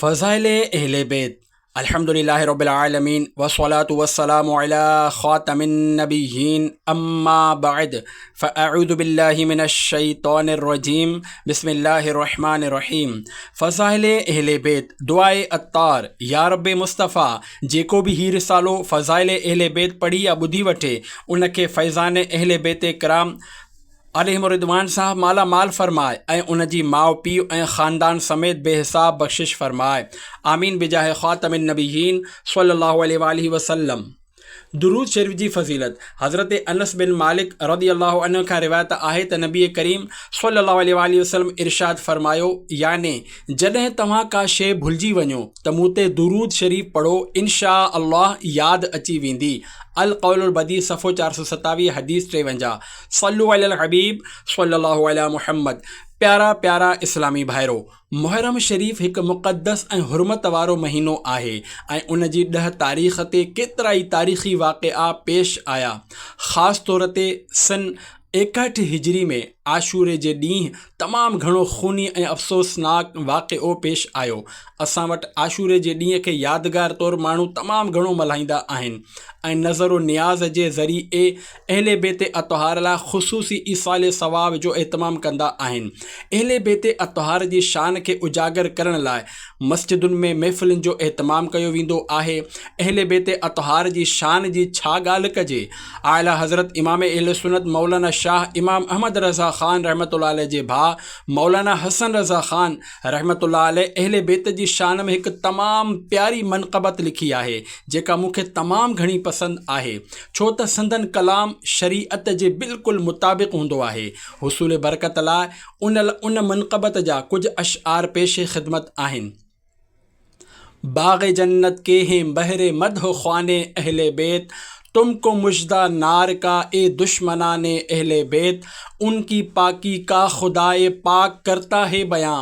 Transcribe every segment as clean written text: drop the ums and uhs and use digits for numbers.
फ़ज़ाइल अहले बैत। अल्हम्दुलिल्लाहि रब्बिल आलमीन वस्सलातु वस्सलामु अला ख़ातमिन नबिय्यीन अम्मा बअद फ़अऊज़ु बिल्लाहि मिनश शैतानिर रजीम बिस्मिल्लाहिर रहमानिर रहीम। फ़ज़ाइल अहले बैत दुआए अत्तार। या रब्बे मुस्तफ़ा जेको भी ही रिसालो फ़ज़ाइल अहले बैत पढ़ी या ॿुधी वठे उनखे फ़ैज़ान अहले बैत कराम अलैहिम रिदवान साहब माला माल फरमाए ऐं उन जी माउ पीउ ऐं ख़ानदान समेत बेहिसाब बख़्शिश फरमाए। आमीन बिजाह ख़ातमिन नबिय्यीन सल्लल्लाहु अलैहि वसल्लम। दुरूद शरीफ जी फ़ज़ीलत। हज़रत अनस बिन मालिक रज़ियल्लाहु अन्हु खां रिवायत आहे त नबी करीम सल्लल्लाहु अलैहि वसल्लम इरशाद फ़रमायो, याने जॾहिं तव्हां का शइ भुलिजी वञो त मूं ते दुरूद शरीफ पढ़ो, इंशा अल्लाह यादि अची वेंदी। अल क़ौलुल बदी सफ़ो 427 हदीस 53। सल्लु अलल हबीब सल्लल्लाहु अला मुहम्मद। प्यारा प्यारा इस्लामी भाइरो, मुहर्रम शरीफ़ हिकु मुक़द्दस ऐं हुर्मत वारो महीनो आहे ऐं उन जी 10 तारीख़ ते केतिरा ई तारीख़ी वाक़िआ पेश आया। ख़ासि तौर ते सन 61 हिजरी में आशूरे जे ॾींहुं तमामु घणो खूनी ऐं अफ़सोसनाक वाक़िओ पेश आयो। असां वटि आशूरे जे ॾींहं खे यादगार तौरु माण्हू तमामु घणो मल्हाईंदा आहिनि ऐं नज़र नियाज़ जे ज़रिए अहले बैत अतहार लाइ ख़ुसूसी ईसाल सवाब जो एहतमाम कंदा आहिनि। अहले बैत अतहार जी शान खे उजागर करण लाइ मस्जिदुनि में महफ़िलुनि जो एहतमाम कयो वेंदो आहे। अहले बैत अतहार जी शान जी छा ॻाल्हि कजे। आला हज़रत इमाम अहले सुन्नत मौलाना शाह इमाम अहमद रज़ा ख़ान रहमतुल्लाह अलैह जे भाउ मौलाना हसन रज़ा ख़ान रहमतुल्लाह अलैह अहले बैत जी शान में हिकु तमामु प्यारी मनक़बत लिखी आहे जेका मूंखे तमामु घणी पसंदि आहे, छो त संदन कलाम शरीअत जे बिल्कुलु मुताबिक़ हूंदो आहे। हुसूल बरकत लाइ उन मनक़बत जा कुझु अशआर पेश ख़िदमत आहिनि। बाग़ जन्नत के हैं बहरे मदह ख़्वाने अहले बैत, तुमको मुजदा नार का ए दुश्मनाने अहले बैत, उनकी पाकी का खुदाए पाक करता है बयां,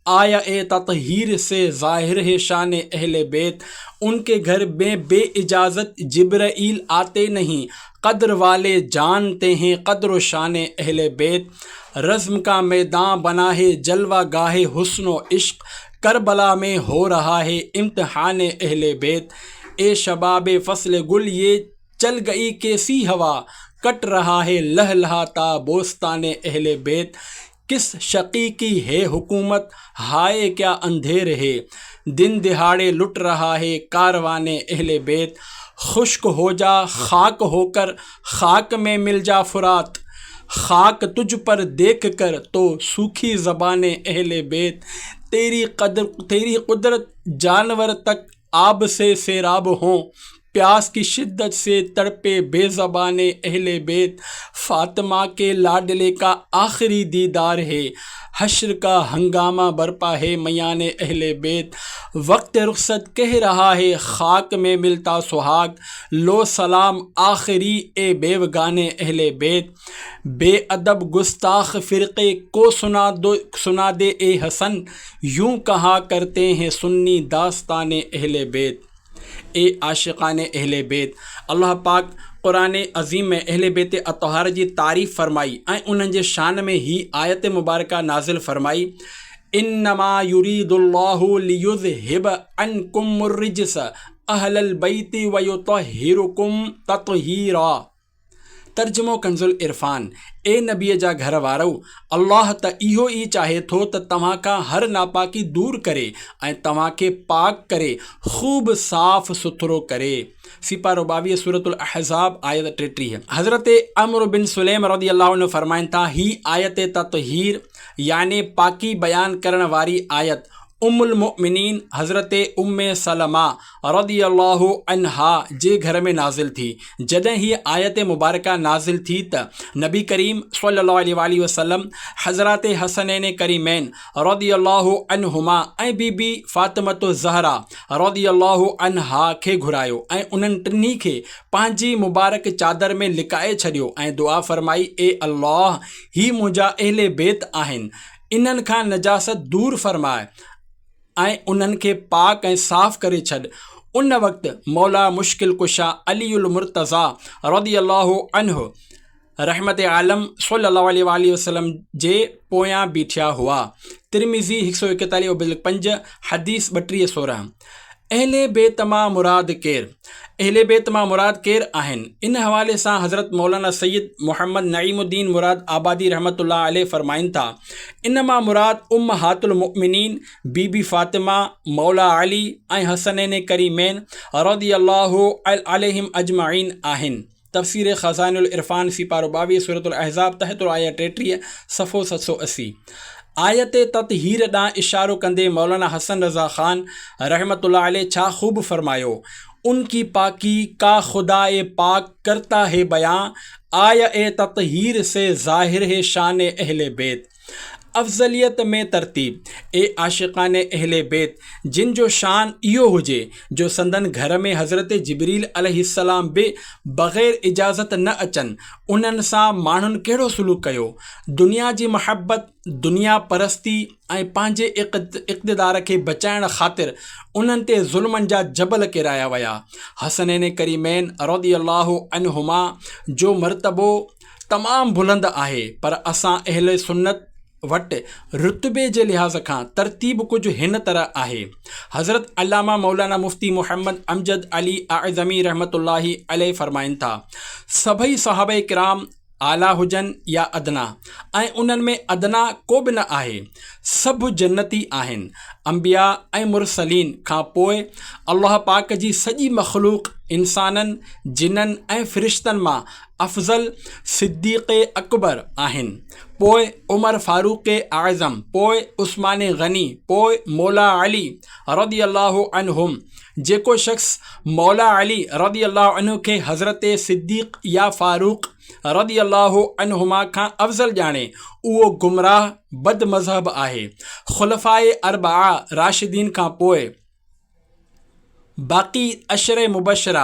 आया ए ततहीर से ज़ाहिर है शान अहले बैत, उनके घर में बे इजाज़त जिब्राईल आते नहीं, कद्र वाले जानते हैं कद्र शान अहले बैत, रज़्म का मैदान बना है जलवा गाहे हुस्न इश्क, करबला में हो रहा है इम्तिहान अहले बैत, ए शबाब फसल गुल ये चल गई कैसी हवा, कट रहा है लहलहाता बोस्ताने अहले बैत, किस शकी की है हुकूमत हाय क्या अंधेर है, दिन दिहाड़े लुट रहा है कारवाने अहले बैत, खुश्क हो जा खाक होकर खाक में मिल जा फुरात, खाक तुझ पर देख कर तो सूखी ज़बाने अहले बैत, तेरी कुदरत जानवर तक आब से सैराब हों, प्यास की शिद्दत से तड़पे बेज़बाने अहले बैत, फातिमा के लाडले का आखिरी दीदार है, हश्र का हंगामा बरपा है मयाने अहले बैत, वक्त रुखसत कह रहा है खाक में मिलता सुहाग, लो सलाम आखिरी ए बेवगाने अहले बैत, बेअदब गुस्ताख फ़िरक़े को सुना दे ए हसन, यूं कहा करते हैं सुन्नी दास्ताने अहले बैत। ए आशिक़ाने अहले बैत, अल्लाह पाक क़ुरान अज़ीम में अहले बैत अतहार जी तारीफ़ फ़रमाई ऐं उन्हनि जे शान में ही आयत मुबारका नाज़िल फ़रमाई, इन्नमा युरीदुल्लाहु लियुज़हिब अन्कुमुर रिज्स अहलल बैति व युतहिरुकुम तत्हीरा। तर्जुमो कंज़ुल इरफ़ान। ए नबीअ जा घर वारो, अल्लाह त इहो ई चाहे थो त तव्हां खां हर नापाकी दूर करे ऐं तव्हांखे पाक करे ख़ूब साफ़ सुथरो करे। सिपारो 22 सूरतुल अहज़ाब आयत 33। हज़रत अम्र बिन सुलैम रज़ियल्लाहु अन्हु फ़रमाइनि था, ही आयत ततहीर याने पाकी बयान करण वारी आयत उम्मुल मोमिनीन हज़रत उम्मे सलमा रज़ियल्लाहु अन्हा जे घर में नाज़िल थी। जॾहिं हीअ आयत मुबारका नाज़िल थी त नबी करीम सल्लल्लाहु अलैहि वसल्लम हज़रत हसनैन करीमैन रज़ियल्लाहु अन्हुमा ऐं बीबी फ़ातिमतु ज़हरा रज़ियल्लाहु अन्हा खे घुरायो ऐं उन्हनि टिनी खे पंहिंजी मुबारक चादर में लिकाए छॾियो ऐं दुआ फ़रमाई, ए अल्लाह, ही मुंहिंजा अहले बैत आहिनि, इन्हनि खां नजासत दूर फ़रमाए ऐं उन्हनि खे पाक ऐं साफ़ करे छॾ। उन वक़्तु मौला मुश्किल कुशा अलीउल मुर्तज़ा रज़ियल्लाहु अन्हु रहमत आलम सल्लल्लाहु अलैहि वसल्लम जे पोयां बीठिया हुआ। तिरमिज़ी 141/5 हदीस 3216। अहले बेत मां मुराद केरु? अहले बेत मां मुराद केरु आहिनि? इन हवाले सां हज़रत मौलाना सैयद मोहम्मद नईमुद्दीन मुराद आबादी रहमतुल्लाह अलैह फरमाइनि था, इन मां मुराद उम्महातुल मुमिनीन बीबी फ़ातिमा, मौला अली ऐं हसनैन करीमैन रज़ियल्लाहु अलैहिम अजमाइन आहिनि। तफ़सीर ख़ज़ाइनुल इरफ़ान सिपारो 22 सूरतुल अहज़ाब तहत आयत 33 सफ़ो 780। आयत ततहीर ॾांहुं इशारो कंदे मौलाना हसन रज़ा ख़ान रहमतुल्लाह अलैह छा ख़ूब फरमायो, उनकी पाकी का खुदाए पाक करता है बयां, आया ए ततहीर से ज़ाहिर है शान अहले बेत। अफ़ज़लियत में तरतीब, ए आशिक़ाने अहले बेत जिन जो शान इहो हुजे जो संदन घर में हज़रत जिब्रील अलैहिस्सलाम बि बग़ैर इजाज़त न अचनि, उन्हनि सां माण्हुनि कहिड़ो सलूक कयो, दुनिया जी महबत, दुनिया परस्ती ऐं पंहिंजे इक़्तिदार खे बचाइण ख़ातिर उन्हनि ते ज़ुल्मनि जा जबल किराया विया। हसनैन करीमैन रज़ियल्लाहु अन्हुमा जो मर्तबो तमामु बुलंद आहे, पर असां अहले सुन्नत वटि रुतबे जे लिहाज़ खां तरतीब कुझु हिन तरह आहे। हज़रत अल्लामा मौलाना मुफ्ती मुहम्मद अमजद अली आज़मी रहमतुल्लाहि अलैह फरमाइनि था, सभई सहाबा किराम आला हुजनि या अदना, ऐं उन्हनि में अदना को बि न आहे, सभु जन्नती आहिनि। अंबिया ऐं मुरसलीन खां पोइ अल्लाह पाक जी सॼी मख़लूक़ इंसाननि, जिन्ननि ऐं फ़रिश्तनि मां अफ़ज़ल सिद्दीक़ अकबर आहिनि, पोइ उमर फ़ारूक़ आज़म, पोइ उस्मान गनी, पोइ मौला अली रज़ियल्लाहु अन्हुम। जेको शख़्स मौला अली रज़ियल्लाहु अन्हु खे हज़रत सिद्दीक़ या फ़ारूक़ रज़ियल्लाहु अन्हुमा खां अफ़ज़ल ॼाणे, उहो गुमराह बद मज़हब आहे। ख़ुलफ़ाए अरबआ राशिदीन खां पोइ बाक़ी अशरे मुबशरा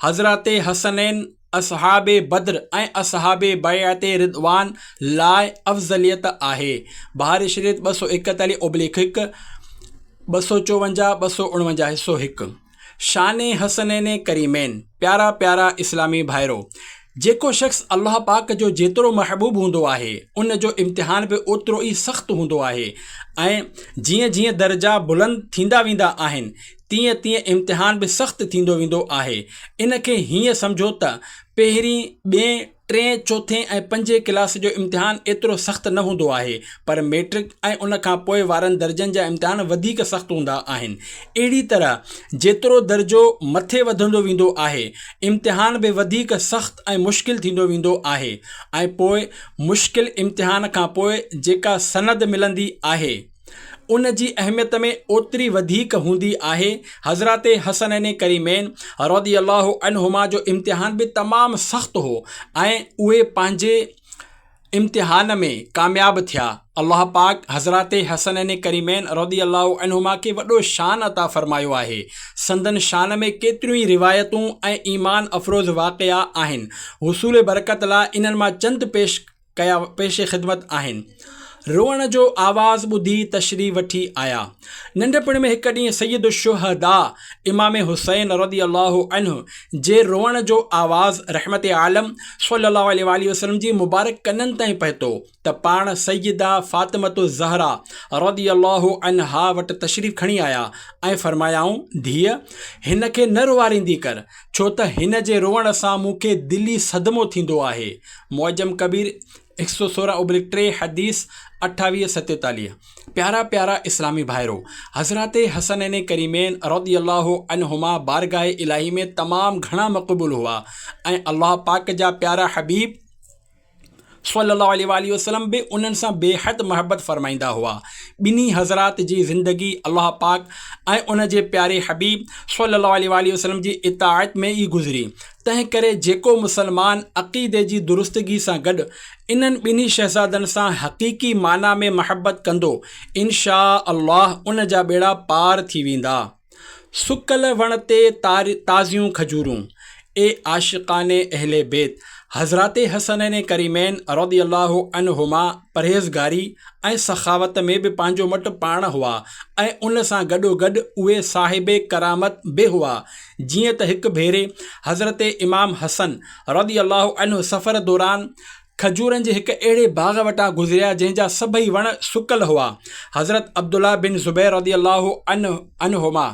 हज़रत हसनैन, असहाबे बद्र ऐं असहाबे बैअते रिदवान लाइ अफ़ज़लियत आहे। बहार शरीयत 241/1, 254, 249 हिस्सो 1। शान हसनैन करीमैन। प्यारा प्यारा इस्लामी भाइरो, जेको शख़्स अल्लाह पाक जो जेतिरो महबूब हूंदो आहे, उन जो इम्तिहान बि ओतिरो ई सख़्तु हूंदो आहे, ऐं जीअं जीअं दर्जा बुलंद थींदा वेंदा आहिनि, तीअं तीअं इम्तिहान बि सख़्तु थींदो वेंदो आहे। इन खे हीअं सम्झो त पहिरीं, ॿिएं, टें, चौथें ऐं 5 क्लास जो इम्तिहान एतिरो सख़्तु न हूंदो आहे, पर मैट्रिक ऐं उन खां पोइ वारनि दर्जनि जा इम्तिहान वधीक सख़्तु हूंदा आहिनि। अहिड़ी तरह जेतिरो दर्जो मथे वधंदो वेंदो आहे, इम्तिहान बि वधीक सख़्तु ऐं मुश्किल थींदो वेंदो आहे, ऐं पोइ मुश्किल इम्तिहान खां पोइ जेका सनद मिलंदी आहे, उन जी अहमियत में ओतिरी वधीक हूंदी आहे। हज़रत हसनैन करीमैन रज़ियल्लाहु अन्हुमा जो इम्तिहान बि तमामु सख़्तु हो, ऐं उहे पंहिंजे इम्तिहान में कामयाबु थिया। अल्लाह पाक हज़रत हसनैन करीमैन रज़ियल्लाहु अन्हुमा खे वॾो शान अता फ़रमायो आहे। संदन शान में केतिरियूं ई रिवायतूं ऐं ईमान अफ़रोज़ वाक़िया आहिनि। हुसूल बरकत लाइ इन्हनि मां चंद पेश ख़िदमत आहिनि। रोअण जो आवाज़ ॿुधी तशरीफ़ वठी आया। नंढपण में हिकु ॾींहुं सैयद शुहदा इमाम हुसैन रज़ियल्लाहु अन्हु जे रोअण जो आवाज़ रहमत आलम सल्लल्लाहु अलैहि वसल्लम जी मुबारक कननि ताईं पहुतो त पाण सैयदा फ़ातिमतु ज़हरा रज़ियल्लाहु अन्हा वटि तशरीफ़ खणी आया ऐं फरमायाऊं, धीअ, हिन खे न रुवारींदी कर, छो त हिन जे रोअण सां मूंखे दिली सदमो थींदो आहे। मुअज्जम कबीर 116/3 हदीस 28-47। प्यारा प्यारा इस्लामी भाइरो, हज़रत हसनैन करीमैन रज़ियल्लाहु अन्हुमा बारगाह इलाही में तमामु घणा मक़बूल हुआ, ऐं अल्लाह पाक जा प्यारा हबीब सल्लल्लाहु अलैहि वसल्लम बि उन्हनि सां बेहद महबत फ़रमाईंदा हुआ। ॿिन्ही हज़रात जी ज़िंदगी अल्लाह पाक ऐं उन जे प्यारे हबीब सल्लल्लाहु अलैहि वसल्लम जी इताअत में ई गुज़री। तंहिं करे जेको मुसलमान अक़ीदे जी दुरुस्तगी सां गॾु इन्हनि ॿिन्ही शहज़ादनि सां हक़ीक़ी माना में महबत कंदो, इंशा अल्लाह उन जा बेड़ा पार थी वेंदा। सुकल वण ते ताज़ियूं खजूरूं। ए आशिक़ाने अहले बेत, हज़रत हसनैन करीमैन रज़ियल्लाहु अन्हुमा परहेज़गारी ऐं सखावत में बि पंहिंजो मट पाण हुआ, ऐं उन सां गॾोगॾु उहे साहिबे करामत बि हुआ। जीअं त हिकु भेरे हज़रत इमाम हसन रज़ियल्लाहु अन्हु सफ़र दौरान खजूरनि जे हिकु अहिड़े बाग़ वटां गुज़रिया जंहिंजा सभई वण सुकल हुआ। हज़रत अब्दुल्ला बिन ज़ुबैर रज़ियल्लाहु अन्हुमा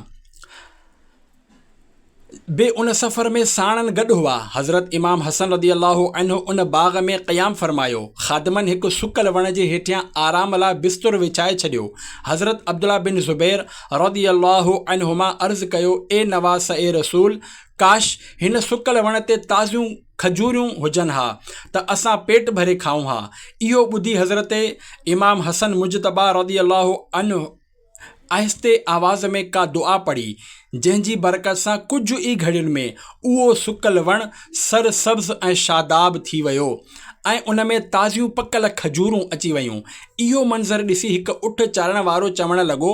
बे उन सफ़र में साणनि गॾु हुआ। हज़रत इमाम हसन रज़ियल्लाहु अन्हु उन बाग़ में क़याम फ़रमायो। ख़ादिमनि हिकु सुकल वण जे हेठियां आराम लाइ बिस्तुर विछाए छॾियो। हज़रत अब्दुल्ला बिन ज़ुबैर रज़ियल्लाहु अन्हुमा अर्ज़ु कयो, ए नवास ए रसूल, काश हिन सुकल वण ते ताज़ियूं खजूरियूं हुजनि हा त असां पेट भरे खाऊं हा। इहो ॿुधी हज़रत इमाम हसन मुजतबा रज़ियल्लाहु अन्हु आहिस्ते आवाज़ में का दुआ पढ़ी, जंहिंजी बरकत सां कुझु ई घड़ियुनि में उहो सुकल वण सरसब्ज़ ऐं शादाब थी वियो ऐं उन में ताज़ियूं पकल खजूरूं अची वयूं। इहो मंज़र ॾिसी हिकु उठ चाढ़ण वारो चवणु लॻो,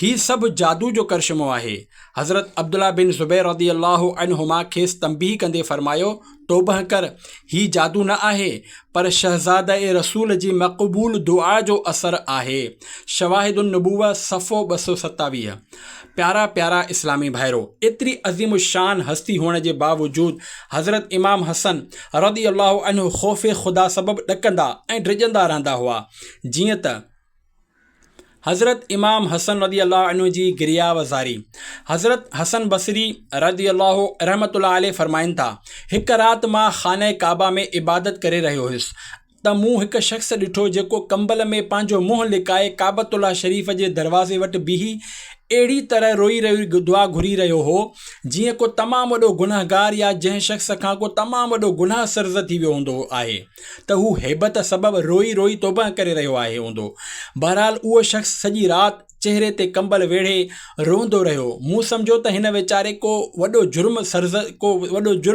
हीउ सभु जादू जो करिश्मो आहे। हज़रत अब्दुल्ला बिन ज़ुबैर रज़ियल्लाहु अन्हुमा खेसि तंबीह कंदे फ़रमायो, तौबह कर, हीउ जादू न आहे पर शहज़ादा ए रसूल जी मक़बूल दुआ जो असरु आहे। शवाहिदुन नबूवा सफ़ो 227। प्यारा प्यारा इस्लामी भाइरो, एतिरी अज़ीम शान हस्ती हुअण जे बावजूदु हज़रत इमाम हसन रज़ियल्लाहु अन्हु ख़ौफ़े ख़ुदा सबबि ॾकंदा ऐं ड्रिजंदा रहंदा हुआ। जीअं त हज़रत इमाम हसन रज़ियल्लाहु अन्हु जी गिरियावज़ारी। हज़रत हसन बसरी रज़ियल्लाहु रहमतुल्लाह अलैहि फ़रमाइनि था, हिकु राति मां ख़ाने काबा में इबादत करे रहियो हुयुसि त मूं हिकु शख़्स ॾिठो जेको कंबल में पंहिंजो मुंहुं लिकाए काबतुल्लाह शरीफ़ जे दरवाज़े वटि बीही अहिड़ी तरह रोई दुआ घुरी रहियो हो जीअं को तमामु वॾो गुनाहगार या जंहिं शख़्स खां को तमामु वॾो गुनाह सर्ज़ थी वियो हूंदो आहे त हू हैबत सबबि रोई रोई तौबा करे रहियो आहे हूंदो। बहरहाल उहो शख़्स सॼी राति चेहरे ते कंबल वेढ़े रोंदो रहियो। मूं सम्झो त हिन वीचारे को वॾो जुर्म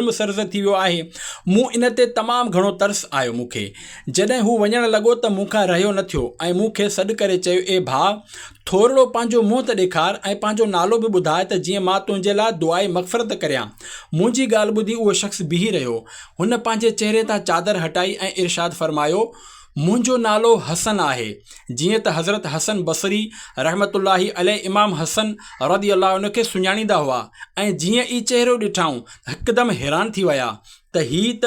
सर्ज़ थी वियो आहे। मूं इन ते तमामु घणो तरस आयो मूंखे। जॾहिं हू वञणु लॻो त मूंखां रहियो न थियो ऐं मूंखे सॾु करे चयो, ए भाउ, थोरो पंहिंजो मुंहुं त ॾेखार ऐं पंहिंजो नालो बि ॿुधाए त जीअं मां तुंहिंजे लाइ दुआई मग़फ़िरत करियां। मुंहिंजी ॻाल्हि ॿुधी उहो शख़्स बीही रहियो। हुन पंहिंजे चेहरे तां चादर हटाई ऐं इरशाद फ़रमायो, मुंहिंजो नालो हसन आहे। जीअं त हज़रत हसन बसरी रहमतुल्लाहि अलैहि इमाम हसन रज़ियल्लाहु अन्हु खे सुञाणींदा हुआ ऐं जीअं ई चेहरो ॾिठऊं हिकदमि हैरान थी विया त हीअ त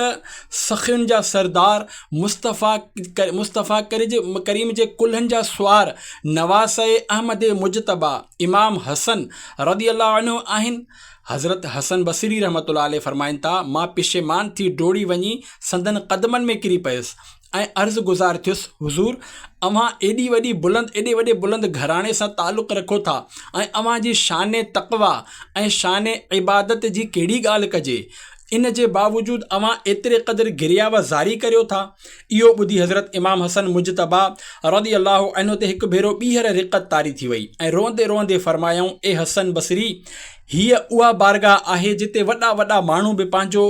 सख़ियुनि जा सरदार मुस्तफ़ा करीम जे कुल्हनि जा सुवार नवास अहमद मुजतबा इमाम हसन रज़ियल्लाहु अन्हु आहिनि। हज़रत हसन बसरी रहमतुल्लाह अलैहि फ़रमाइनि था, मां पिशेमान थी डोड़ी वञी संदन क़दमनि में किरी पियुसि ऐं अर्ज़ु गुज़ार थियुसि, हुज़ूर, अव्हां एॾे वॾे बुलंद घराणे सां तालुक़ु रखो था ऐं अव्हां जी शान तक़वा ऐं शान इबादत जी कहिड़ी ॻाल्हि कजे, इन जे बावजूदु अव्हां एतिरे क़दुरु गिरियावज़ारी करियो था। इहो ॿुधी हज़रत इमाम हसन मुजतबा रज़ियल्लाहु अन्हु ते हिकु भेरो ॿीहर रिक़त तारी थी वई ऐं रोंदे रोंदे फ़रमायऊं, ए हसन बसरी, हीअ उहा बारगाह आहे जिते वॾा वॾा माण्हू बि पंहिंजो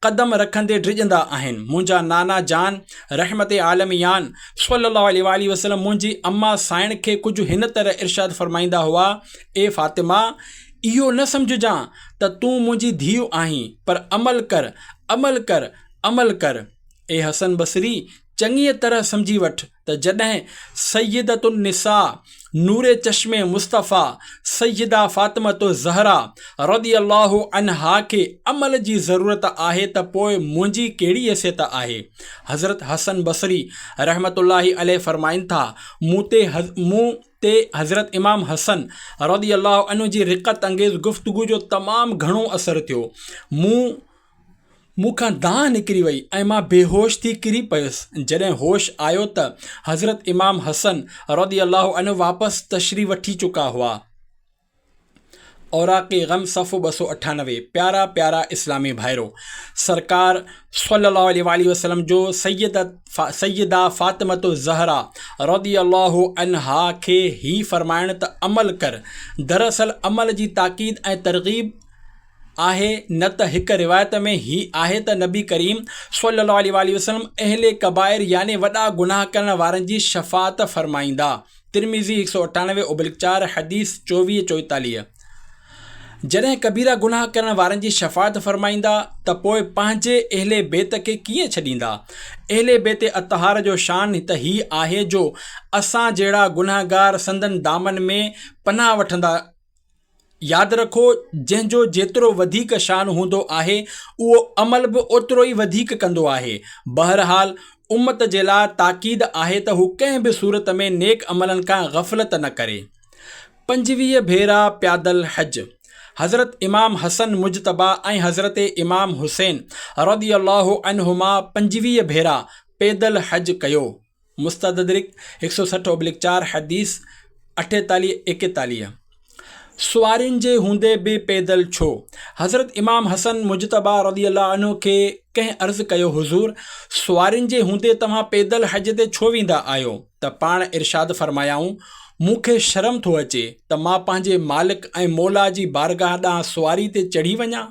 क़दम रखंदे ड्रिजंदा आहिनि। मुंहिंजा नाना जान रहमत आलमियान सल्लल्लाहु अलैहि वसल्लम मुंहिंजी अम्मा साइण खे कुझु हिन तरह इरशाद फ़रमाईंदा हुआ, ए फ़ातिमा, इहो न सम्झजां त तूं मुंहिंजी धीउ आहीं, पर अमल कर। ए हसन बसरी, चङीअ तरह सम्झी वठि त जॾहिं सय्यदतुन निसा नूरे चश्मे मुस्तफ़ा सय्यदा फ़ातिमतु ज़हरा रज़ियल्लाहु अन्हा खे अमल जी ज़रूरत आहे त पोइ मुंहिंजी कहिड़ी हैसियत आहे। हज़रत हसन बसरी रहमतुल्लाहि अलैहि फ़रमाइनि था, मूं ते हज़रत इमाम हसन रज़ियल्लाहु अन्हु जी रिक़त अंगेज़ गुफ़्तगू जो तमामु घणो असरु थियो। मूंखां दाह निकिरी वई ऐं मां बेहोश थी किरी पियुसि। जॾहिं होश आयो त हज़रत इमाम हसन रज़ियल्लाहु अन्हु वापसि तशरीफ़ वठी चुका हुआ। औराक़े ग़म सफ़ो 298। प्यारा प्यारा इस्लामी भाइरो, सरकार सल्लल्लाहु अलैहि वसल्लम जो सय्यदा फ़ातिमतु ज़हरा रज़ियल्लाहु अन्हा खे ही फ़रमाइण त अमल कर, दरअसल अमल जी ताक़ीद ऐं तरग़ीब आहे। न त हिकु रिवायत में ही आहे त नबी करीम सल्लल्लाहु अलैहि वसल्लम अहले कबाइर यानी वॾा गुनाह करण वारनि जी शफ़ाअत फ़रमाईंदा। तिरमिज़ी 198/4 हदीस 24-44। जॾहिं कबीरा गुनाह करण वारनि जी शफ़ाअत फ़रमाईंदा त पोइ पंहिंजे अहले बैत खे कीअं छॾींदा। अहले बैत अतहार जो शान त ही आहे जो असां जहिड़ा गुनाहगार संदन दामन में पनाह वठंदा यादि रखो, जंहिंजो जेतिरो वधीक शान हूंदो आहे उहो अमल बि ओतिरो ई वधीक कंदो आहे। बहरहाल उम्मत जे लाइ ताक़ीद आहे त हू कंहिं बि सूरत में नेक अमलनि खां ग़फ़लत न करे। 25 भेरा प्यादल हज। हज़रत इमाम हसन मुजतबा ऐं हज़रत इमाम हुसैन रज़ियल्लाहु अन्हुमा 25 भेरा पैदल हज कयो। मुस्तदरिक 160/4 हदीस 48-41। सुवारियुनि जे हूंदे बि पैदल छो? हज़रत इमाम हसन मुजतबा रज़ियल्लाहु अन्हु खे कंहिं अर्ज़ु कयो, हुज़ूर, सुवारियुनि जे हूंदे तव्हां पैदल हज ते छो वेंदा आहियो? त पाण इरशाद फ़रमायाऊं, मूंखे शर्म थो अचे त मां पंहिंजे मालिक ऐं मौला जी बारगाह ॾांहुं सुवारी ते चढ़ी वञा,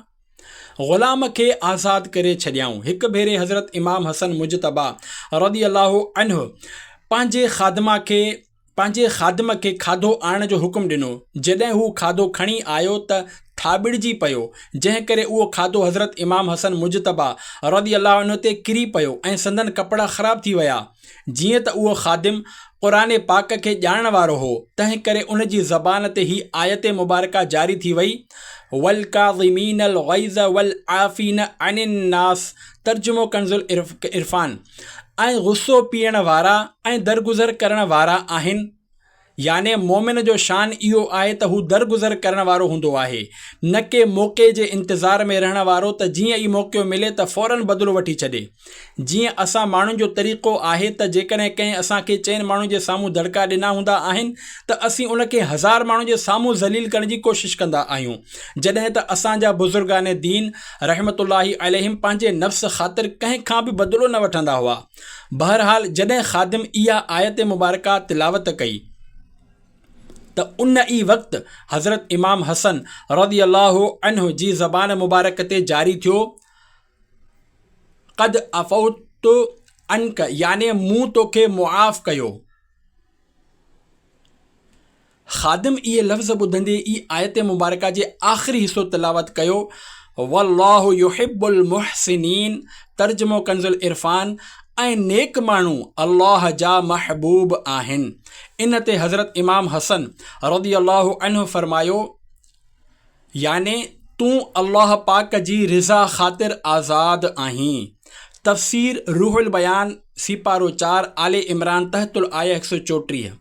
ग़ुलाम खे आज़ादु करे छॾियाऊं। हिकु भेरे हज़रत इमाम हसन मुजतबा रज़ियल्लाहु अन्हु पंहिंजे ख़ादिम खे खाधो आणण जो हुकुम ॾिनो। जॾहिं हू खाधो खणी आयो त थाबिड़जी पियो, जंहिं करे उहो खाधो हज़रत इमाम हसन मुजतबा रज़ियल्लाहु अन्हु ते किरी पियो ऐं संदन कपिड़ा ख़राब थी विया। जीअं त उहो ख़ादिम क़ुरान पाक खे ॼाणण वारो हो, तंहिं करे उन जी ज़बान ते ही आयत मुबारका जारी थी वई, वल काज़िमीनल ग़ैज़ वल आफ़ीन अनिन नास। तर्जुमो कंज़ुल इरफ़ान। ऐं गुस्सो पीअण वारा ऐं दरगुज़र करण वारा आहिनि। याने मोमिन जो शान इहो आहे त हू दरगुज़र करण वारो हूंदो आहे, न के मौक़े जे इंतज़ार में रहण वारो त जीअं ई मौक़ो मिले त फ़ौरन बदिलो वठी छॾे। जीअं असां माण्हुनि जो तरीक़ो आहे त जेकॾहिं कंहिं असांखे 4 माण्हुनि जे साम्हूं दड़का ॾिना हूंदा आहिनि त असीं उनखे 1000 माण्हुनि जे साम्हूं ज़लील करण जी कोशिशि कंदा आहियूं, जॾहिं त असांजा बुज़ुर्गान दीन रहमतुल्लाहि अलैहिम पंहिंजे नफ़्स ख़ातिर कंहिं खां बि बदिलो न वठंदा हुआ। बहरहाल जॾहिं ख़ादिम इहा आयत मुबारका तिलावत कई त उन ई वक़्तु हज़रत इमाम हसन रज़ियल्लाहु अन्हु जी ज़बान मुबारक ते जारी थियो, क़द अफ़ौतु अनक, याने मूं तोखे मुआफ़ कयो। ख़ादिम इहे लफ़्ज़ ॿुधंदे ई आयत मुबारका जे आख़िरी हिसो तिलावत कयो, वल्लाहु युहिब्बुल मुहसिनीन। तर्जुमो कंज़ुल इरफ़ान। ऐं नेक माण्हू अल्लाह जा महबूब आहिनि। इन ते हज़रत इमाम हसन रज़ियल्लाहु अन्हु फ़रमायो, याने तूं अल्लाह पाक जी रिज़ा ख़ातिर आज़ाद आहीं। तफ़सीर रूहुल बयान सीपारो 4 आले इमरान तहतुल आया 134।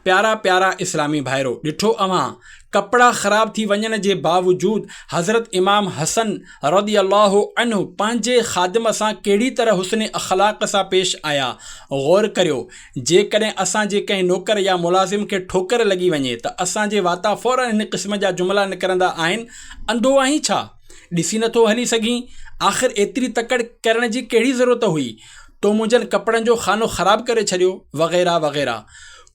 प्यारा प्यारा इस्लामी भाइरो, ॾिठो अव्हां, कपिड़ा ख़राब थी वञण जे बावजूदि हज़रत इमाम हसन रज़ियल्लाहु अन्हु पंहिंजे ख़ादिम सां कहिड़ी तरह हुस्न अख़लाक़ सां पेश आया। ग़ौर करियो, जेकॾहिं असांजे कंहिं नौकर या मुलाज़िम खे ठोकर लॻी वञे त असांजे वाता फ़ौरन हिन क़िस्म जा जुमिला निकिरंदा आहिनि, अंधो आहीं छा, ॾिसी नथो हली सघीं, आख़िर एतिरी तकड़ करण जी कहिड़ी ज़रूरत हुई, तो मुंहिंजनि कपिड़नि जो खानो ख़राबु करे छॾियो, वग़ैरह वग़ैरह।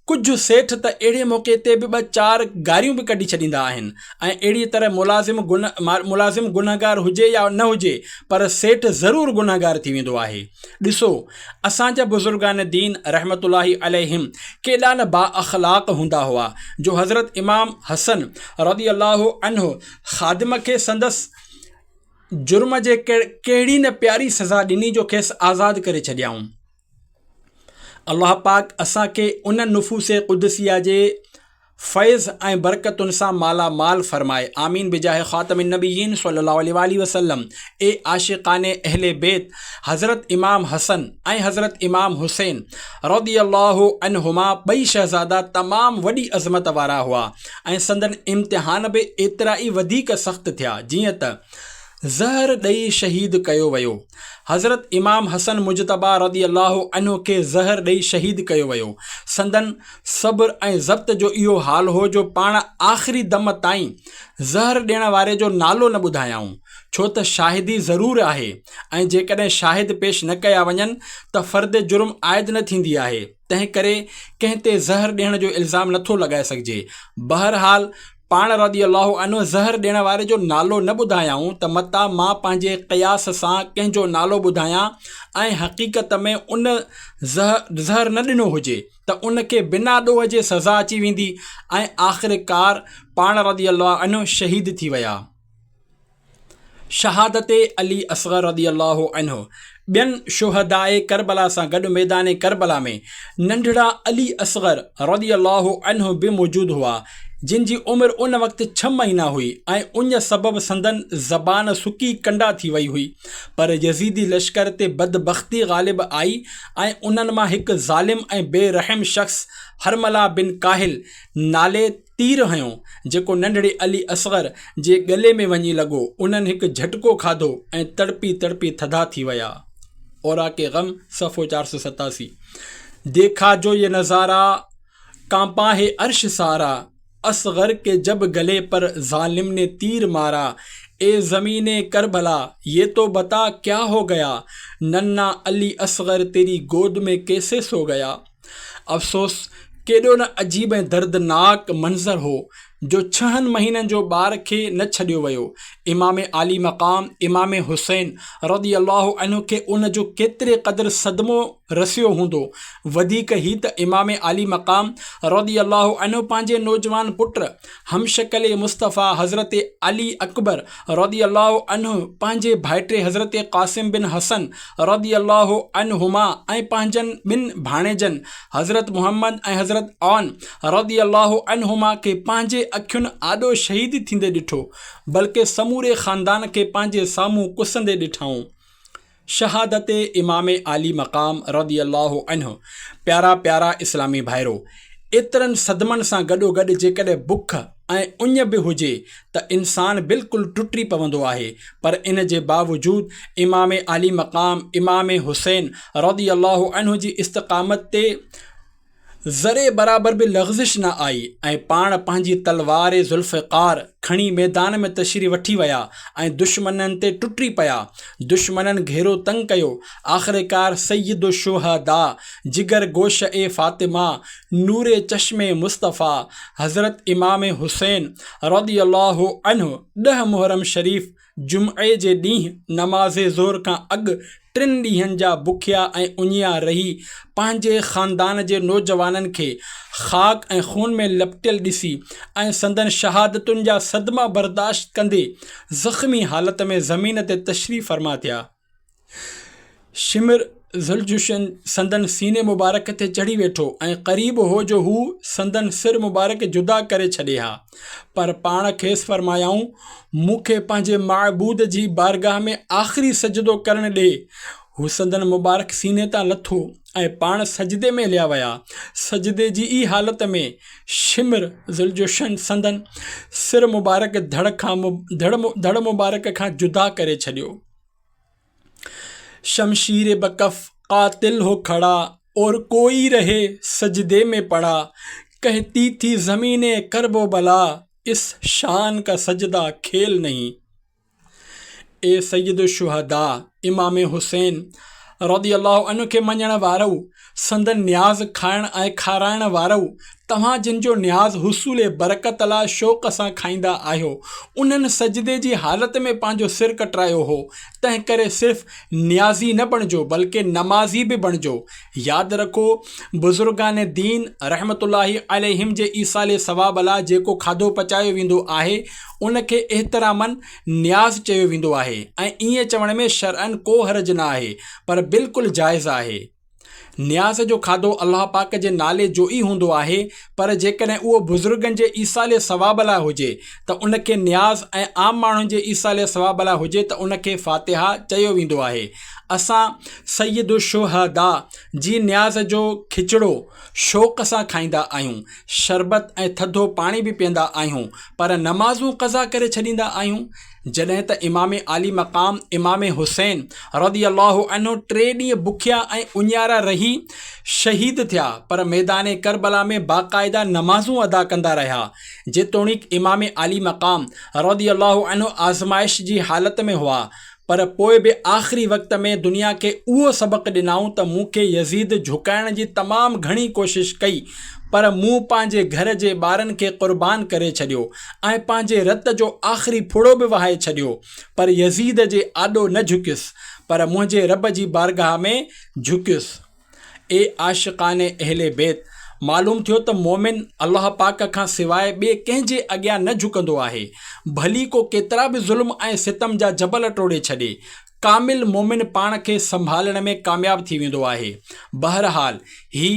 कुझु सेठ त अहिड़े मौक़े ते बि 2-4 गारियूं बि कढी छॾींदा आहिनि। ऐं अहिड़ी तरह मुलाज़िम गुनहगार हुजे या न हुजे, पर सेठ ज़रूरु गुनहगार थी वेंदो आहे। ॾिसो, असांजा बुज़ुर्गान दीन रहमतुल्लाहि अलैहिम केॾा न बा अख़लाक़ हूंदा हुआ, जो हज़रत इमाम हसन रज़ियल्लाहु अन्हु ख़ादिम खे संदसि जुर्म जे कहिड़ी न प्यारी सज़ा ॾिनी जो खेसि आज़ादु करे छॾियाऊं। अल्लाह पाक असांखे उन नुफ़ूस क़ुदसिया जे फैज़ ऐं बरकतुनि सां माला माल फ़रमाए। आमीन बिजाह ख़ातमिन नबिय्यीन सल्लल्लाहु अलैहि वसल्लम। ए आशिक़ाने अहले बैत, हज़रत इमाम हसन ऐं हज़रत इमाम हुसैन रज़ियल्लाहु अन्हुमा ॿई शहज़ादा तमामु वॾी अज़मत वारा हुआ ऐं संदन इम्तिहान बि एतिरा ई वधीक सख़्तु थिया, जीअं त ज़हर ॾेई शहीद कयो वियो। हज़रत इमाम हसन मुजतबा रज़ियल्लाहु अन्हु खे ज़हर ॾेई शहीद कयो वियो। संदन सब्र ऐं ज़ब्त जो इहो हाल हो जो पाण आख़िरी दम ताईं ज़हर ॾियण वारे जो नालो न ॿुधायाऊं, छो त शाहिदी ज़रूरु आहे ऐं जेकॾहिं शाहिद पेश न कया वञनि त फ़र्द जुर्म आइद न थींदी आहे। तंहिं करे कंहिं ते ज़हर ॾियण जो इल्ज़ाम नथो लॻाए सघिजे। बहरहाल पाण रज़ियल्लाहु अन्हु ज़हर ॾियण वारे जो नालो न ॿुधायाऊं त मता मां पंहिंजे क़यास सां कंहिंजो नालो ॿुधायां ऐं हक़ीक़त में उन ज़हर न ॾिनो हुजे त उनखे बिना ॾोह जे सज़ा अची वेंदी ऐं आख़िरकार पाण रज़ियल्लाहु अन्हु शहीद थी विया। शहादत अली असग़र रज़ियल्लाहु अन्हु। ॿियनि शुहदाए करबला सां गॾु मैदान करबला में नंढड़ा अली असग़र रज़ियल्लाहु अन्हु बि मौजूदु हुआ। जिन जी उमिरि उन वक़्तु 6 महीना हुई ऐं उन सबबि संदन ज़बान सुकी कंडा थी वई हुई। पर यज़ीदी लश्कर ते बदबख़्ती ग़ालिब आई ऐं उन्हनि मां हिकु ज़ालिम ऐं बेरहम शख़्स हरमला बिन काहिल नाले तीर हयो जेको नंढड़े अली असग़र जे गले में वञी लॻो। उन्हनि हिकु झटको खाधो ऐं तड़पी तड़पी थधा थी विया। औरा के गम सफ़ो 487। देखा जो ये नज़ारा कांपा है अर्श सारा, असग़र के जब गले पर जालिम ने तीर मारा। ए ज़मीने करबला ये तो बता क्या हो गया, नन्ना अली असग़र तेरी गोद में कैसे सो गया। अफ़सोस केॾो न अजीब ऐं दर्दनाक मंज़र हो जो 6 महीननि जो ॿार खे न छॾियो वियो। इमाम आली मक़ाम इमाम हुसैन रज़ी अल्लाहु अन्हु खे उन जो केतिरे क़दुरु सदमो रसियो हूंदो। वधीक ही त इमाम आली मक़ाम रज़ी अल्लाहु अन्हु पंहिंजे नौजवान पुट हमशकल मुस्तफ़ा हज़रत अली अकबर रज़ी अल्लाहु अन्हु, पंहिंजे भाइटे हज़रत क़ासिम बिन हसन रज़ी अल्लाहु अन्हुमा ऐं पंहिंजनि 2 भाणेजनि हज़रत मुहम्मद ऐं हज़रत आन रज़ी अल्लाहु अन्हुमा खे पंहिंजे अखियुनि आॾो शहीद थींदे ॾिठो, बल्कि समूरे ख़ानदान खे पंहिंजे साम्हूं कुसंदे ॾिठाऊं। शहादत इमाम आली मक़ाम रज़ी अल्लाहु अन्हु। प्यारा प्यारा इस्लामी भाइरो, एतिरनि सदमनि सां गॾोगॾु जेकॾहिं बुख ऐं उञ बि हुजे त इंसानु बिल्कुलु टुटी पवंदो आहे, पर इन जे बावजूदि इमाम आली मक़ाम इमाम हुसैन रज़ी अल्लाहु अन्हु जी इस्तक़ामत ते ज़रे बराबर बि लग़्ज़िश न आई ऐं पाण पंहिंजी तलवार ज़ुल्फ़िकार खणी मैदान में तशरी वठी विया ऐं दुश्मननि ते टुटी पिया। दुश्मननि घेरो तंग कयो। आख़िरकार सय्यदु शुहदा जिगर गोश ए फ़ातिमा नूरे चश्मे मुस्तफ़ा हज़रत इमाम हुसैन रज़ी अल्लाहु अन्हु 10 मुहर्रम शरीफ़ जुम्ए जे ॾींहुं नमाज़ ज़ोर खां अॻु 3 ॾींहंनि जा बुखिया ऐं उञिया रही पंहिंजे ख़ानदान जे नौजवाननि खे ख़ाक ऐं खून में लपटियल ॾिसी ऐं संदन शहादतुनि जा सदमा बर्दाश्त कंदे ज़ख़्मी हालत में ज़मीन ते तशरीफ़ फ़रमा थिया। शिमिर ज़ुलजुशन संदन सीने मुबारक ते चढ़ी वेठो ऐं क़रीब हो जो हू संदन सिर मुबारक जुदा करे छॾे हा, पर पाण खेसि फ़रमायाऊं, मूंखे पंहिंजे माबूद जी बारगाह में आख़िरी सजदो करणु ॾे। हू संदन मुबारक सीने तां लथो ऐं पाण सजदे में लिया विया। सजदे जी ई हालत में शिमिर ज़ुलजुशन संदन सिर मुबारक धड़ मुबारक खां जुदा करे छॾियो। शमशीर बकफ कातिल हो खड़ा और कोई रहे सजदे में पड़ा, कहती थी ज़मीने करबो बला इस शान का सजदा खेल नहीं। ए सैयद शुहदा इमाम हुसैन रज़ी अल्लाहु अन्हु खे मञण वारो, संदन न्याज़ खाइण ऐं खाराइण वारो, तव्हां जिन जो न्याज़ हुसूल बरकत लाइ शौक़ सां खाईंदा आहियो, उन्हनि सजदे जी हालत में पंहिंजो सिर कटरायो हो। तंहिं करे सिर्फ़ न्याज़ी न बणिजो बल्कि नमाज़ी बि बणिजो। यादि रखो, बुज़ुर्गान दीन रहमतुल्लाहि अलैहिम जे ईसाले सवाब लाइ जेको खाधो पचायो वेंदो आहे उनखे एहतरामन न्याज़ चयो वेंदो आहे ऐं ईअं चवण में शरअन को हर्ज न आहे, पर बिल्कुलु जाइज़ आहे। न्याज़ जो खाधो अल्लाह पाक जे नाले जो ई हूंदो आहे, पर जेकॾहिं उहो बुज़ुर्गनि जे ईसाले सवाब लाइ हुजे त उनखे न्याज़ ऐं आम माण्हुनि जे ईसाले सवाब लाइ हुजे त उनखे फ़ातिहा चयो वेंदो आहे। असां सैयद शुहदा जी न्याज़ जो खिचड़ो शौक़ सां खाईंदा आहियूं, शरबत ऐं थधो पाणी बि पीअंदा आहियूं, पर नमाज़ूं क़ज़ा करे छॾींदा आहियूं। जॾहिं त इमाम आली मक़ाम इमाम हुसैन रज़ी अल्लाहु अन्हु 3 ॾींहं बुखिया ऐं उञारा रही शहीद थिया, पर मैदान करबला में बाक़ाइदा नमाज़ूं अदा कंदा रहिया। जेतोणीकि इमाम आली मक़ाम रज़ी अल्लाहु अन्हु आज़माइश जी हालत में हुआ, पर पोइ बि आख़िरी वक़्त में दुनिया खे उहो सबक़ ॾिनाऊं त मूंखे यज़ीद झुकाइण जी तमामु घणी कोशिशि कई, पर मूं पंहिंजे घर जे ॿारनि खे क़ुर्बान करे छॾियो ऐं पंहिंजे रत जो आख़िरी फुड़ो बि वहाए छॾियो, पर यज़ीद जे आॾो न झुकियुसि, पर मुंहिंजे रब जी बारगाह में झुकियुसि। ए आशिक़ाने अहले बैत, मालूम थियो त मोमिन अल्लाह पाक खां सवाइ ॿिए कंहिंजे अॻियां न झुकंदो आहे, भली को केतिरा बि ज़ुल्म ऐं सितम जा जबल टोड़े छॾे। कामिल मोमिन पाण खे संभालण में कामयाब थी वेंदो आहे। बहरहाल ही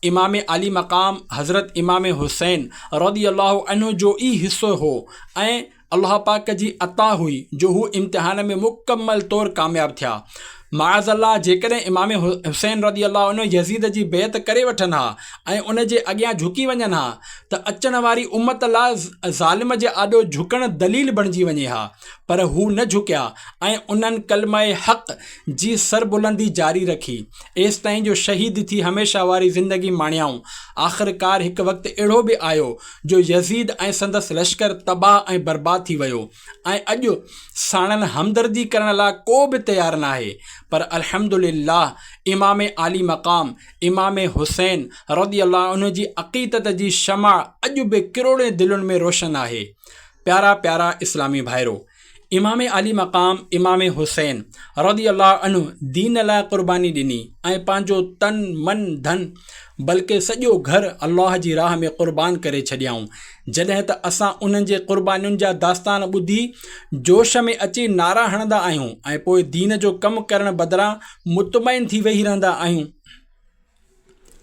इमाम आली मक़ाम हज़रत इमाम हुसैन रज़ियल्लाहु अन्हु जो ई हिस्सो हो ऐं अल्लाह पाक जी अता हुई जो हू इम्तिहान में मुकम्मल तौरु कामयाबु थिया। माअज़ल्लाह जेकॾहिं इमाम हुसैन रज़ियल्लाहु अन्हु यज़ीद जी बेअत करे वठनि हा ऐं उन जे अॻियां झुकी वञनि हा त अचण वारी उम्मत लाइ ज़ालिम जे आॾो झुकण दलील बणिजी वञे हा, पर हू न झुकिया ऐं उन्हनि कलमाए हक़ जी सरबुलंदी जारी रखी एसि ताईं जो शहीद थी हमेशह वारी ज़िंदगी माणियाऊं। आख़िरकार हिकु वक़्तु अहिड़ो बि आयो जो यज़ीद ऐं संदसि लश्कर तबाह ऐं बर्बाद थी वियो ऐं अॼु साणनि हमदर्दी करण लाइ को बि तयारु न आहे। पर अल्हम्दुलिल्लाह इमाम आली मक़ाम इमाम हुसैन रज़ियल्लाहु अन्हु जी अक़ीदत जी शमा अॼु बि किरोड़े दिलुनि में रोशन आहे। प्यारा प्यारा इस्लामी भाइरो, इमाम आली मक़ाम इमाम हुसैन रज़ियल्लाहु अन्हु दीन लाइ क़ुर्बानी ॾिनी ऐं पंहिंजो तन मन धन बल्कि सॼो घर अल्लाह जी राह में क़ुर्बान करे छॾियाऊं। जॾहिं त असां उन्हनि जे क़ुर्बानियुनि जा दास्तान ॿुधी जोश में अची नारा हणंदा आहियूं ऐं पोइ दीन जो कमु करण बदिरां मुतमइन थी वेही रहंदा आहियूं।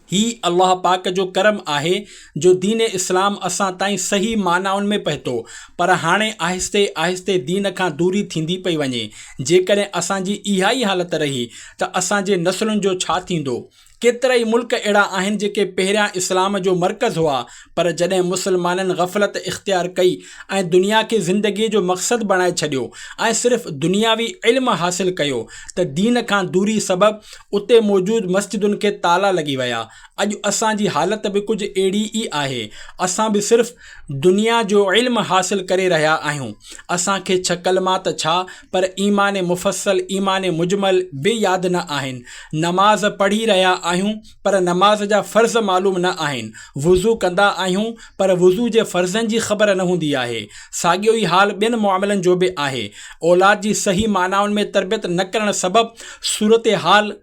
ही अल्लाह पाक जो करम आहे जो दीन इस्लाम असां ताईं सही मानाउनि में पहुतो, पर हाणे आहिस्ते आहिस्ते दीन खां दूरी थींदी पई वञे। जेकॾहिं असांजी इहा ई हालति रही त असांजे नसलुनि जो छा थींदो। केतिरा ई मुल्क अहिड़ा आहिनि जेके पहिरियां इस्लाम जो मर्कज़ हुआ, पर जॾहिं मुसलमाननि ग़फ़लत इख़्तियार कई ऐं दुनिया खे ज़िंदगीअ जो मक़सदु बणाए छॾियो ऐं सिर्फ़ु दुनियावी इल्मु हासिलु कयो त दीन खां दूरी सबबु उते मौजूदु मस्जिदुनि खे ताला लॻी विया। अॼु असांजी हालति बि कुझु अहिड़ी ई आहे। असां बि सिर्फ़ु दुनिया जो इल्मु हासिलु करे रहिया आहियूं। असांखे छह कलमात छा पर ईमान मुफ़स्सल ईमान मुजमल बि यादि न आहिनि। नमाज़ पढ़ी रहिया आहियूं पर नमाज़ जा फ़र्ज़ मालूम न आहिनि। वुज़ू कंदा आहियूं पर वुज़ू जे फ़र्ज़नि जी ख़बर न हूंदी आहे। साॻियो ई हाल ॿियनि मामलनि जो बि आहे। औलाद जी सही मानाउनि में तरबियत न करण सबबु सूरत हाल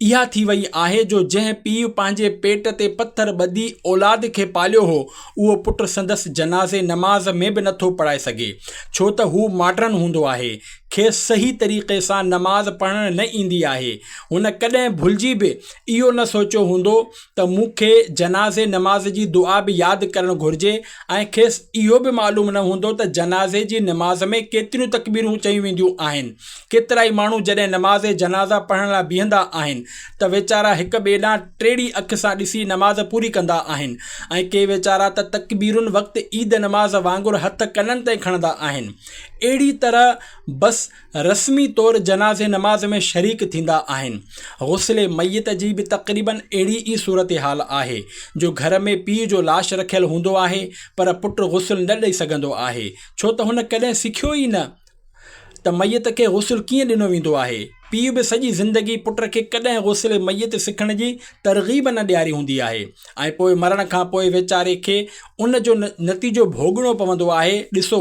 इहा थी वई आहे जो जंहिं पीउ पंहिंजे पेट ते पथर ॿधी औलाद खे पालियो हो, उहो पुटु संदसि जनाज़े नमाज़ में बि नथो पढ़ाए सघे, छो त हू मॉडर्न हूंदो आहे। खेसि सही तरीक़े सां नमाज़ पढ़णु न ईंदी आहे। हुन कॾहिं भुलिजी बि इहो न सोचियो हूंदो त मूंखे जनाज़े नमाज़ जी दुआ बि यादि करणु घुरिजे ऐं खेसि इहो बि मालूम न हूंदो त जनाज़े जी नमाज़ में केतिरियूं तकबीरूं चयूं वेंदियूं आहिनि। केतिरा ई माण्हू जॾहिं नमाज़े जनाज़ा पढ़ण लाइ बीहंदा आहिनि त वेचारा हिक ॿिए ॾांहुं टेड़ी अखि सां ॾिसी नमाज़ पूरी कंदा आहिनि ऐं के वेचारा त तकबीरुनि वक़्तु ईद नमाज़ वांगुरु हथ कननि ते खणंदा आहिनि। अहिड़ी तरह बस रस्मी तौरु जनाज़े नमाज़ में शरीक थींदा आहिनि। ग़ुस्ल मय्यत जी बि तक़रीबन अहिड़ी ई सूरत हाल आहे जो घर में पीउ जो लाश रखियलु हूंदो आहे पर पुटु ग़ुस्ल न ॾेई सघंदो आहे, छो त हुन कॾहिं सिखियो ई न त मय्यत खे ग़ुस्ल कीअं ॾिनो वेंदो आहे। पीउ बि सॼी ज़िंदगी पुट खे कॾहिं ग़ुस्ल मय्यत सिखण जी तरग़ीब न ॾियारी हूंदी आहे ऐं पोइ मरण खां पोइ वेचारे खे उन जो नतीजो भोगणो पवंदो आहे। ॾिसो,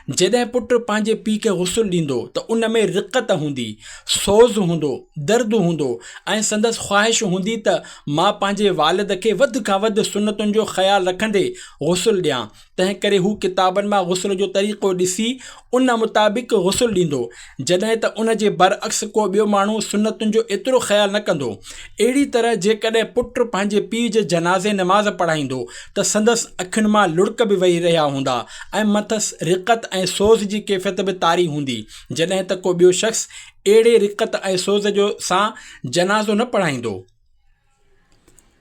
जॾहिं पुटु पंहिंजे पीउ खे ग़ुस्ल ॾींदो त उन में रिक़त हूंदी, सोज़ हूंदो, दर्द हूंदो ऐं संदसि ख़्वाहिश हूंदी त मां पंहिंजे वालिद खे वधि खां वधि सुनतुनि जो ख़्यालु रखंदे ग़ुस्ल ॾियां। तंहिं करे हू किताबनि मां ग़ुस्ल जो तरीक़ो ॾिसी उन मुताबिक़ ग़ुस्ल ॾींदो, जॾहिं त उन जे बरअक्स को ॿियो माण्हू सुनतुनि जो एतिरो ख़्यालु न कंदो। अहिड़ी तरह जेकॾहिं पुटु पंहिंजे पीउ जे जनाज़े नमाज़ पढ़ाईंदो त संदसि अखियुनि मां लुड़क बि वेही रहिया हूंदा ऐं मथसि रिक़त ऐं सोज़ जी कैफ़ियत बि तारी हूंदी, जॾहिं त को ॿियो शख़्स अहिड़े रिक़त ऐं सोज़ जो सां जनाज़ो न पढ़ाईंदो।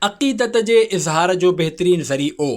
अक़ीदत जे इज़हार जो बहितरीनु ज़रीओ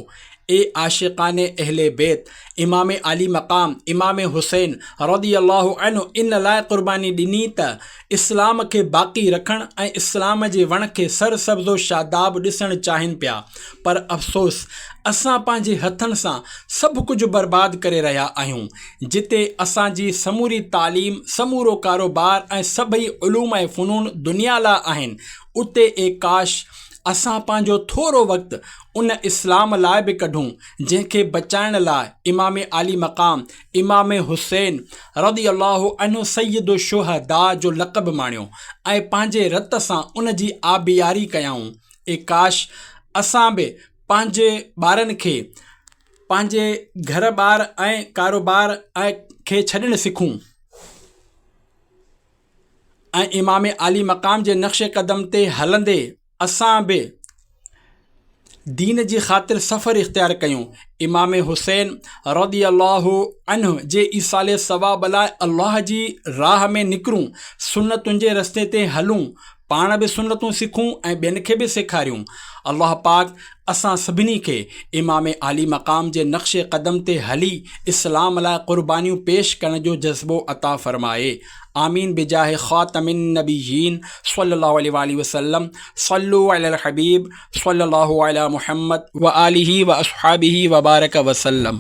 ए आशिक़ाने अहले बैत इमाम आली मक़ाम इमाम हुसैन रज़ियल्लाहु अन्हु इन लाइ क़ुर्बानी ॾिनी त इस्लाम खे बाक़ी रखणु ऐं इस्लाम जे वण खे सरसब्ज़ो शादाब ॾिसणु चाहिनि पिया। पर अफ़सोस असां पंहिंजे हथनि सां सभु कुझु बर्बादु करे रहिया आहियूं। जिते असांजी समूरी तालीम, समूरो कारोबार ऐं सभई उलूम ऐं फ़नून दुनिया लाइ आहिनि, उते काश असां पंहिंजो थोरो वक़्तु उन इस्लाम लाइ बि कढूं जंहिंखे बचाइण लाइ इमाम आली मक़ाम इमाम हुसैन रज़ियल्लाहु अन्हु सय्यदु शुहदा जो लक़ब माणियो ऐं पंहिंजे रत सां उन जी आबियारी कयाऊं। काश असां बि पंहिंजे ॿारनि खे पंहिंजे घर ॿार ऐं कारोबार खे छॾणु सिखूं ऐं इमाम आली मक़ाम जे नक्श क़दम ते हलंदे असां बि दीन जी ख़ातिर सफ़र इख़्तियार कयूं। इमाम हुसैन रदी अल्लाहु अन्हु जे ईसाले सवाब लाइ अल्लाह जी राह में निकिरूं, सुन्नतुनि जे रस्ते ते हलूं, पाण बि सुन्नतूं सिखूं ऐं ॿियनि खे बि सेखारियूं। अल्लाह पाक असां सभिनी खे इमाम आली मक़ाम जे नक्शे क़दम ते हली इस्लाम लाइ क़ुर्बानियूं पेश करण जो जज़्बो अता फ़रमाए। आमीन बिजाह ख़ातमिन नबिय्यीन सल्लल्लाहु अलैहि वसल्लम। सल्लु अलल हबीब सल्लल्लाहु अला मुहम्मद व आलिहि व अस्हाबिहि व बारक वसल्लम।